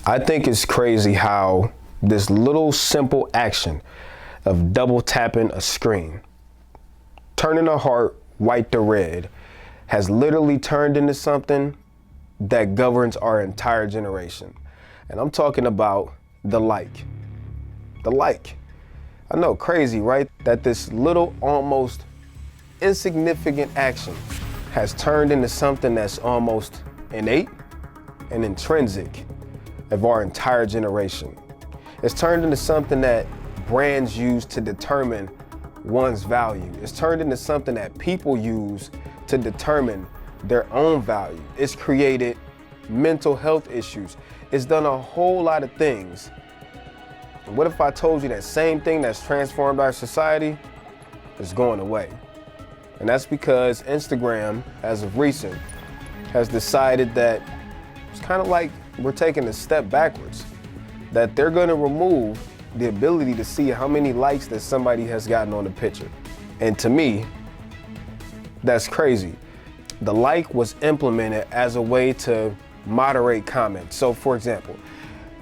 I think it's crazy how this little simple action of double tapping a screen, turning a heart white to red, has literally turned into something that governs our entire generation. And I'm talking about the like. The like. I know, crazy, right? That this little, almost insignificant action has turned into something that's almost innate and intrinsic of our entire generation. It's turned into something that brands use to determine one's value. It's turned into something that people use to determine their own value. It's created mental health issues. It's done a whole lot of things. And what if I told you that same thing that's transformed our society is going away? And that's because Instagram, as of recent, has decided that it's kind of like we're taking a step backwards, that they're going to remove the ability to see how many likes that somebody has gotten on a picture. And to me, that's crazy. The like was implemented as a way to moderate comments. So for example,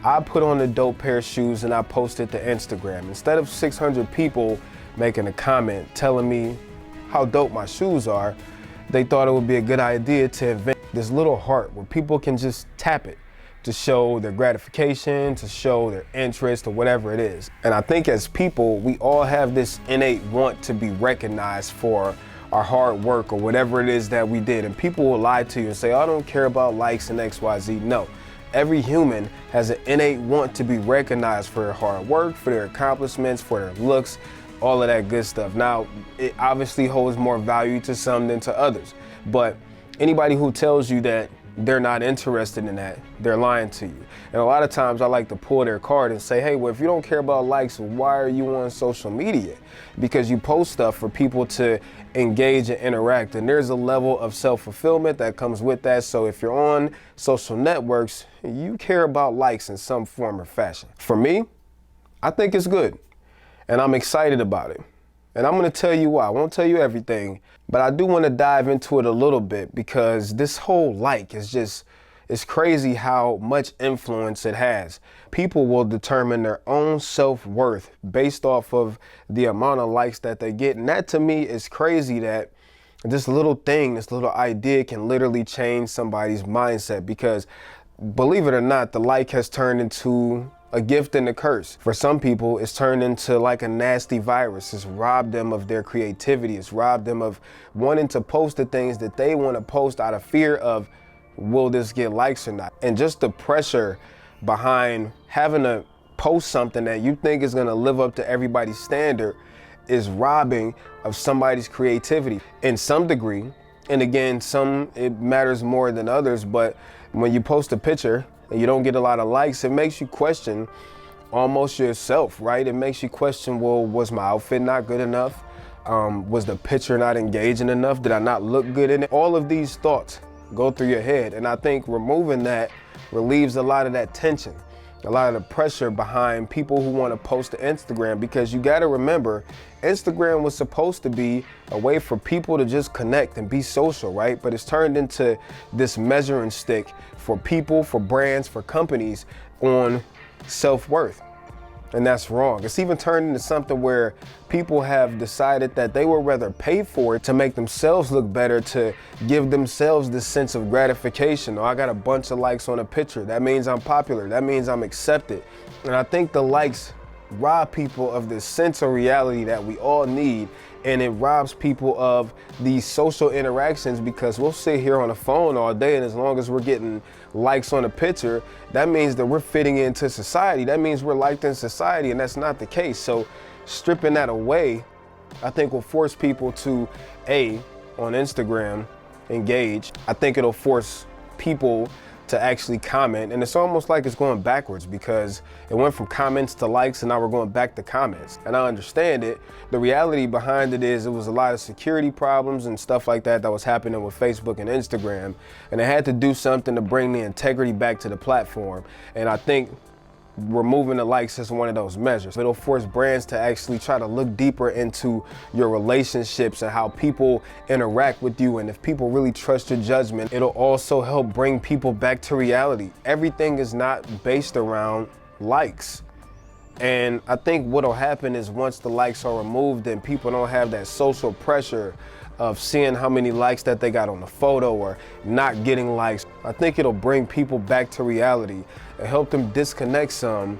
I put on a dope pair of shoes and I posted to Instagram. Instead of 600 people making a comment telling me how dope my shoes are, they thought it would be a good idea to invent this little heart where people can just tap it to show their gratification, to show their interest, or whatever it is. And I think as people, we all have this innate want to be recognized for our hard work or whatever it is that we did. And people will lie to you and say, oh, I don't care about likes and XYZ. No, every human has an innate want to be recognized for their hard work, for their accomplishments, for their looks, all of that good stuff. Now, it obviously holds more value to some than to others, but anybody who tells you that they're not interested in that, they're lying to you. And a lot of times I like to pull their card and say, hey, well, if you don't care about likes, why are you on social media? Because you post stuff for people to engage and interact. And there's a level of self-fulfillment that comes with that. So if you're on social networks, you care about likes in some form or fashion. For me, I think it's good. And I'm excited about it. And I'm going to tell you why. I won't tell you everything, but I do want to dive into it a little bit because this whole like is just, it's crazy how much influence it has. People will determine their own self-worth based off of the amount of likes that they get. And that to me is crazy, that this little thing, this little idea can literally change somebody's mindset, because believe it or not, the like has turned into a gift and a curse. For some people, it's turned into like a nasty virus. It's robbed them of their creativity. It's robbed them of wanting to post the things that they want to post out of fear of, will this get likes or not? And just the pressure behind having to post something that you think is going to live up to everybody's standard is robbing of somebody's creativity in some degree. And again, some it matters more than others, but when you post a picture and you don't get a lot of likes, it makes you question almost yourself, right? It makes you question, well, was my outfit not good enough? Was the picture not engaging enough? Did I not look good in it? All of these thoughts go through your head. And I think removing that relieves a lot of that tension, a lot of the pressure behind people who want to post to Instagram, because you got to remember, Instagram was supposed to be a way for people to just connect and be social, right? But it's turned into this measuring stick for people, for brands, for companies on self-worth. And that's wrong. It's even turned into something where people have decided that they would rather pay for it to make themselves look better, to give themselves this sense of gratification. Oh, I got a bunch of likes on a picture. That means I'm popular. That means I'm accepted. And I think the likes rob people of this sense of reality that we all need. And it robs people of these social interactions, because we'll sit here on the phone all day, and as long as we're getting likes on a picture, that means that we're fitting into society. That means we're liked in society, and that's not the case. So stripping that away, I think, will force people to, on Instagram, engage. I think it'll force people to actually comment, and it's almost like it's going backwards, because it went from comments to likes and now we're going back to comments. And I understand it. The reality behind it is it was a lot of security problems and stuff like that that was happening with Facebook and Instagram, and they had to do something to bring the integrity back to the platform. And I think removing the likes is one of those measures. It'll force brands to actually try to look deeper into your relationships and how people interact with you, and if people really trust your judgment. It'll also help bring people back to reality. Everything is not based around likes. And I think what'll happen is once the likes are removed, then people don't have that social pressure of seeing how many likes that they got on the photo or not getting likes. I think it'll bring people back to reality and help them disconnect some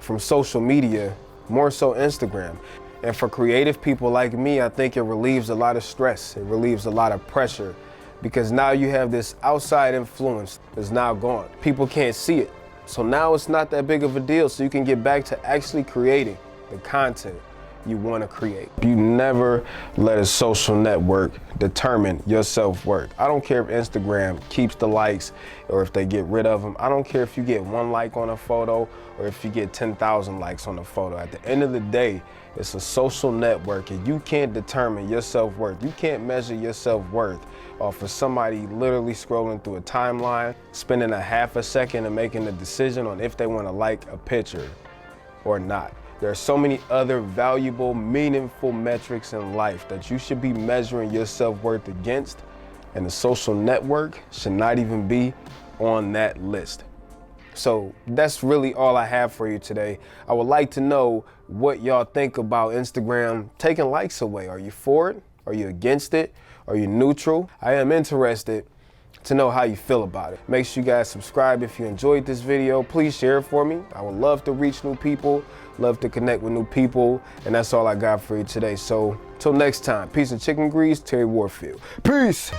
from social media, more so Instagram. And for creative people like me, I think it relieves a lot of stress. It relieves a lot of pressure, because now you have this outside influence that's now gone. People can't see it. So now it's not that big of a deal. So you can get back to actually creating the content you want to create. You never let a social network determine your self-worth. I don't care if Instagram keeps the likes or if they get rid of them. I don't care if you get 1 like on a photo or if you get 10,000 likes on a photo. At the end of the day, it's a social network, and you can't determine your self-worth. You can't measure your self-worth off of somebody literally scrolling through a timeline, spending a half a second and making a decision on if they want to like a picture or not. There are so many other valuable, meaningful metrics in life that you should be measuring your self-worth against, and the social network should not even be on that list. So that's really all I have for you today. I would like to know what y'all think about Instagram taking likes away. Are you for it? Are you against it? Are you neutral? I am interested to know how you feel about it. Make sure you guys subscribe if you enjoyed this video. Please share it for me. I would love to reach new people, love to connect with new people, and that's all I got for you today. So till next time, peace and chicken grease, Terry Warfield. Peace.